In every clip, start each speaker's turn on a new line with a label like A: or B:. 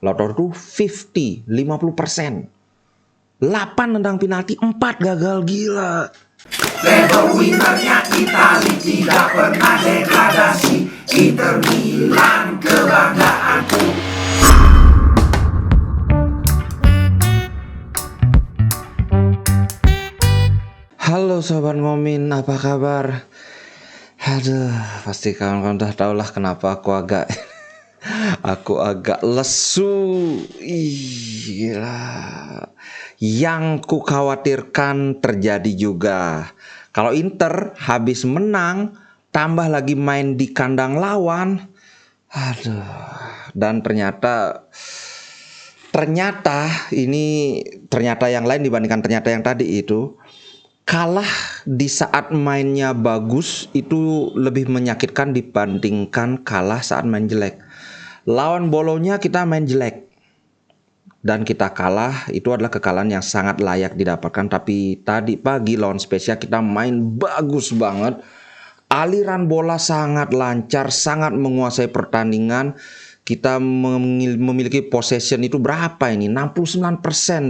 A: Lautaro tuh 50%. 8 nendang penalti, 4 gagal, gila.
B: Level winnernya Itali tidak pernah degradasi. Inter Milan kebanggaanku.
A: Halo Sobat Ngomin, apa kabar? Aduh, pasti kawan-kawan udah tau lah kenapa aku agak lesu. Ih, gila. Yang ku khawatirkan terjadi juga. Kalau Inter habis menang, tambah lagi main di kandang lawan. Aduh, dan ternyata yang lain dibandingkan ternyata yang tadi itu. Kalah di saat mainnya bagus itu lebih menyakitkan dibandingkan kalah saat main jelek. Lawan Bolonya kita main jelek dan kita kalah, itu adalah kekalahan yang sangat layak didapatkan. Tapi tadi pagi lawan Spezia kita main bagus banget. Aliran bola sangat lancar, sangat menguasai pertandingan. Kita memiliki possession itu berapa ini? 69%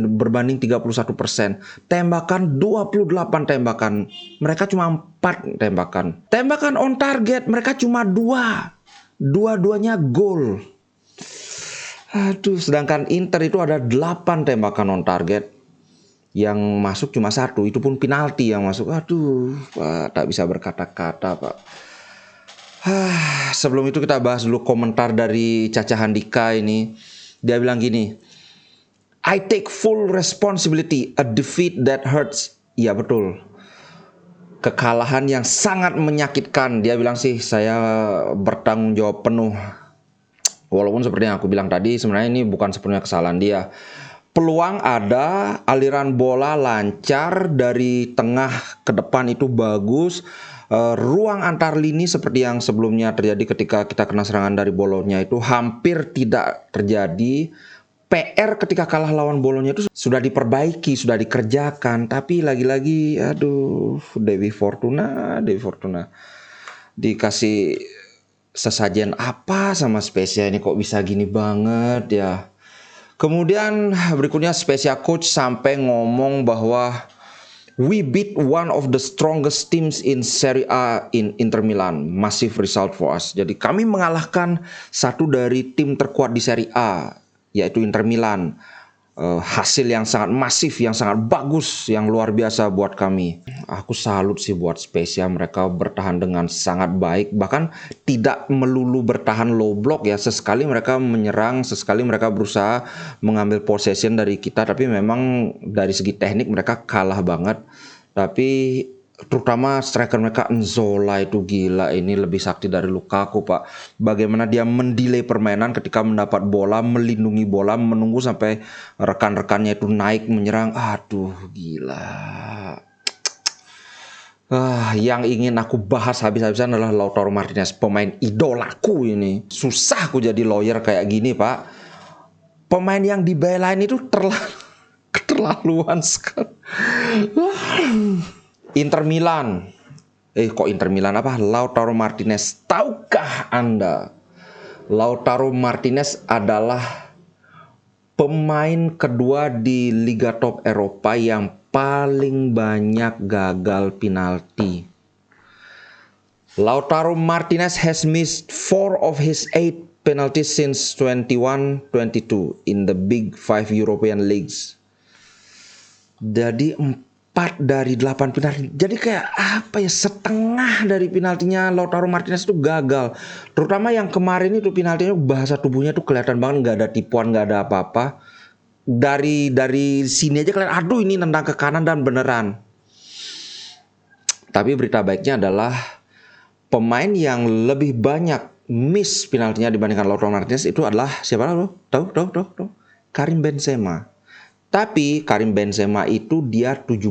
A: berbanding 31%. Tembakan 28 tembakan. Mereka cuma 4 tembakan. Tembakan on target mereka cuma 2. Dua-duanya gol. Aduh, sedangkan Inter itu ada 8 tembakan on target. Yang masuk cuma 1, itu pun penalti yang masuk. Aduh, Pak, tak bisa berkata-kata, Pak. Sebelum itu kita bahas dulu komentar dari Caca Handika ini. Dia bilang gini, I take full responsibility, a defeat that hurts. Iya betul. Kekalahan yang sangat menyakitkan. Dia bilang sih, saya bertanggung jawab penuh. Walaupun seperti yang aku bilang tadi, sebenarnya ini bukan sepenuhnya kesalahan dia. Peluang ada, aliran bola lancar dari tengah ke depan itu bagus. Ruang antar lini seperti yang sebelumnya terjadi ketika kita kena serangan dari Bolonya itu hampir tidak terjadi. PR ketika kalah lawan Bolonya itu sudah diperbaiki, sudah dikerjakan. Tapi lagi-lagi, aduh, Dewi Fortuna dikasih sesajen apa sama Spezia ini kok bisa gini banget ya. Kemudian berikutnya Spezia coach sampai ngomong bahwa we beat one of the strongest teams in Serie A in Inter Milan. Massive result for us. Jadi kami mengalahkan satu dari tim terkuat di Serie A, yaitu Inter Milan. Hasil yang sangat masif, yang sangat bagus, yang luar biasa buat kami. Aku salut sih buat Spezia, mereka bertahan dengan sangat baik. Bahkan tidak melulu bertahan low block ya. Sesekali mereka menyerang, sesekali mereka berusaha mengambil possession dari kita. Tapi memang dari segi teknik mereka kalah banget. Tapi terutama striker mereka Nzola itu gila, ini lebih sakti dari Lukaku, Pak. Bagaimana dia mendelay permainan ketika mendapat bola, melindungi bola, menunggu sampai rekan-rekannya itu naik menyerang. Aduh, gila. Yang ingin aku bahas habis-habisan adalah Lautaro Martinez, pemain idolaku ini. Susah aku jadi lawyer kayak gini, Pak. Pemain yang dibelain itu keterlaluan sekali. Inter Milan. Lautaro Martinez. Tahukah Anda? Lautaro Martinez adalah pemain kedua di Liga Top Eropa yang paling banyak gagal penalti. Lautaro Martinez has missed 4 of his 8 penalties since 21-22 in the Big 5 European Leagues. Jadi 4 dari 8 penalti. Jadi kayak apa ya, setengah dari penaltinya Lautaro Martinez itu gagal. Terutama yang kemarin itu penaltinya, bahasa tubuhnya tuh kelihatan banget nggak ada tipuan, nggak ada apa-apa. Dari sini aja kelihatan, aduh ini nendang ke kanan dan beneran. Tapi berita baiknya adalah pemain yang lebih banyak miss penaltinya dibandingkan Lautaro Martinez itu adalah siapa lo? Tahu? Karim Benzema. Tapi Karim Benzema itu dia 17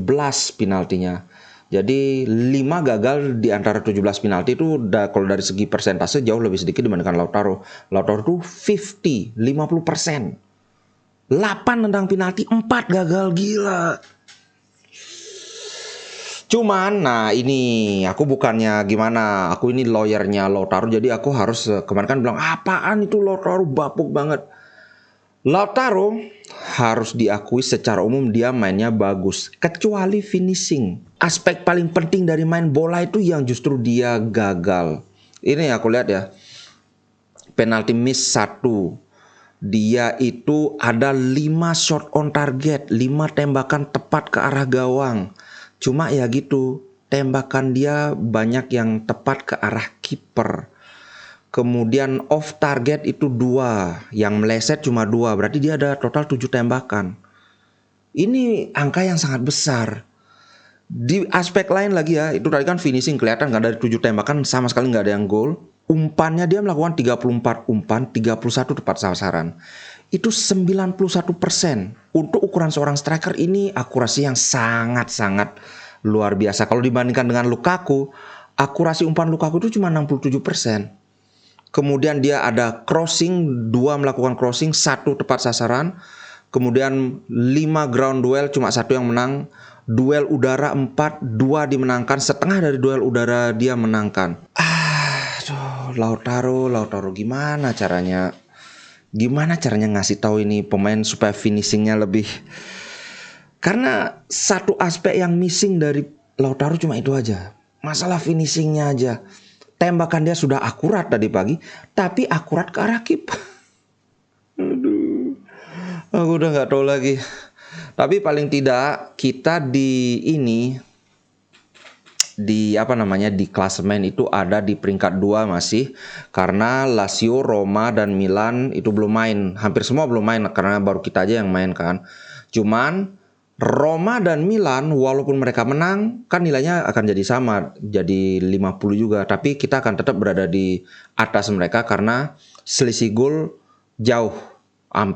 A: penaltinya. Jadi 5 gagal di antara 17 penalti itu kalau dari segi persentase jauh lebih sedikit dibandingkan Lautaro. Lautaro itu 50%. 8 nendang penalti, 4 gagal, gila. Cuman, nah ini aku bukannya gimana, aku ini lawyernya Lautaro, jadi aku harus kemarin kan bilang apaan itu Lautaro bapuk banget. Lautaro harus diakui secara umum dia mainnya bagus, kecuali finishing. Aspek paling penting dari main bola itu yang justru dia gagal. Ini aku lihat ya, penalti miss 1. Dia itu ada 5 shot on target, 5 tembakan tepat ke arah gawang. Cuma ya gitu, tembakan dia banyak yang tepat ke arah kiper. Kemudian off target itu 2, yang meleset cuma 2, berarti dia ada total 7 tembakan. Ini angka yang sangat besar. Di aspek lain lagi ya, itu tadi kan finishing kelihatan nggak, dari 7 tembakan sama sekali nggak ada yang gol. Umpannya dia melakukan 34 umpan, 31 tepat sasaran. Itu 91%. Untuk ukuran seorang striker ini akurasi yang sangat-sangat luar biasa. Kalau dibandingkan dengan Lukaku, akurasi umpan Lukaku itu cuma 67%. Kemudian dia ada crossing, 2 melakukan crossing, 1 tepat sasaran. Kemudian 5 ground duel, cuma 1 yang menang. Duel udara 4, 2 dimenangkan. Setengah dari duel udara dia menangkan. Lautaro, gimana caranya ngasih tahu ini pemain supaya finishingnya lebih. Karena satu aspek yang missing dari Lautaro cuma itu aja. Masalah finishingnya aja. Tembakan dia sudah akurat tadi pagi, tapi akurat ke arah kiper. Aduh, aku udah nggak tahu lagi. Tapi paling tidak kita di klasemen itu ada di peringkat 2 masih, karena Lazio, Roma dan Milan itu belum main. Hampir semua belum main karena baru kita aja yang main kan. Cuman Roma dan Milan walaupun mereka menang kan nilainya akan jadi sama, jadi 50 juga, tapi kita akan tetap berada di atas mereka karena selisih gol jauh.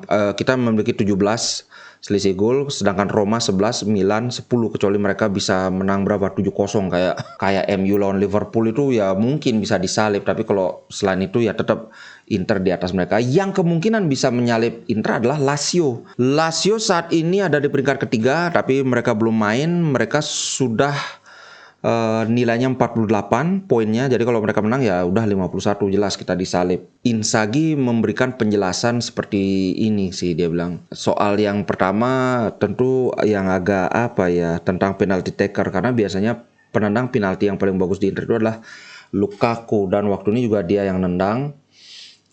A: Kita memiliki 17 selisih gol, sedangkan Roma 11, Milan 10, kecuali mereka bisa menang berapa 7-0 kayak MU lawan Liverpool itu ya mungkin bisa disalip, tapi kalau selain itu ya tetap Inter di atas mereka. Yang kemungkinan bisa menyalip Inter adalah Lazio. Lazio saat ini ada di peringkat ketiga, tapi mereka belum main. Mereka sudah nilainya 48 poinnya. Jadi kalau mereka menang ya udah 51, jelas kita disalip. Inzaghi memberikan penjelasan seperti ini sih, dia bilang. Soal yang pertama tentu yang agak tentang penalty taker, karena biasanya penendang penalti yang paling bagus di Inter itu adalah Lukaku, dan waktu ini juga dia yang nendang.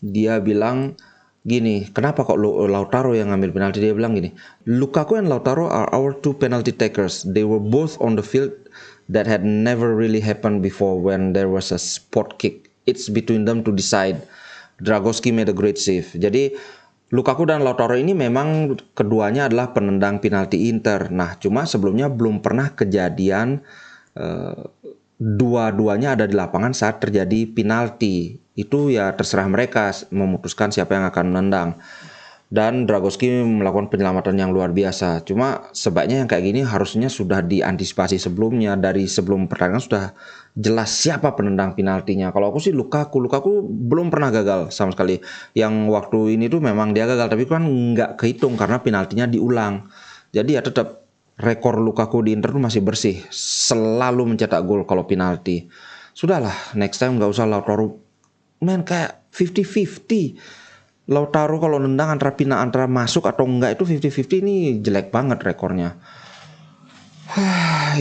A: Dia bilang gini, kenapa kok Lautaro yang ngambil penalti? Dia bilang gini, Lukaku and Lautaro are our 2 penalty takers. They were both on the field. That had never really happened before when there was a spot kick. It's between them to decide. Dragowski made a great save. Jadi Lukaku dan Lautaro ini memang keduanya adalah penendang penalti Inter. Nah, cuma sebelumnya belum pernah kejadian dua-duanya ada di lapangan saat terjadi penalti. Itu ya terserah mereka memutuskan siapa yang akan menendang. Dan Dragowski melakukan penyelamatan yang luar biasa. Cuma sebaiknya yang kayak gini harusnya sudah diantisipasi sebelumnya. Dari sebelum pertandingan sudah jelas siapa penendang penaltinya. Kalau aku sih Lukaku belum pernah gagal sama sekali. Yang waktu ini tuh memang dia gagal, tapi kan nggak kehitung karena penaltinya diulang. Jadi ya tetap rekor Lukaku di Inter tuh masih bersih. Selalu mencetak gol kalau penalti. Sudahlah, next time nggak usah Lautaro main kayak 50-50. Lautaro kalau nendang antara masuk atau enggak itu 50-50, ini jelek banget rekornya.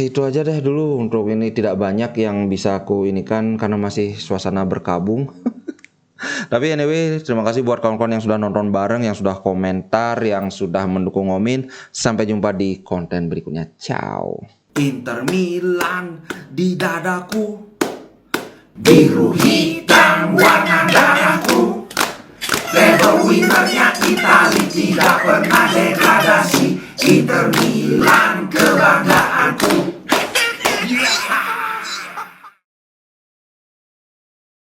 A: Itu aja deh dulu untuk ini, tidak banyak yang bisa aku inikan karena masih suasana berkabung. Tapi anyway, terima kasih buat kawan-kawan yang sudah nonton bareng, yang sudah komentar, yang sudah mendukung Ngomin. Sampai jumpa di konten berikutnya. Ciao.
B: Inter Milan di dadaku, biru hitam warna darahku. Level winnernya Itali, tidak pernah degradasi. Inter Milan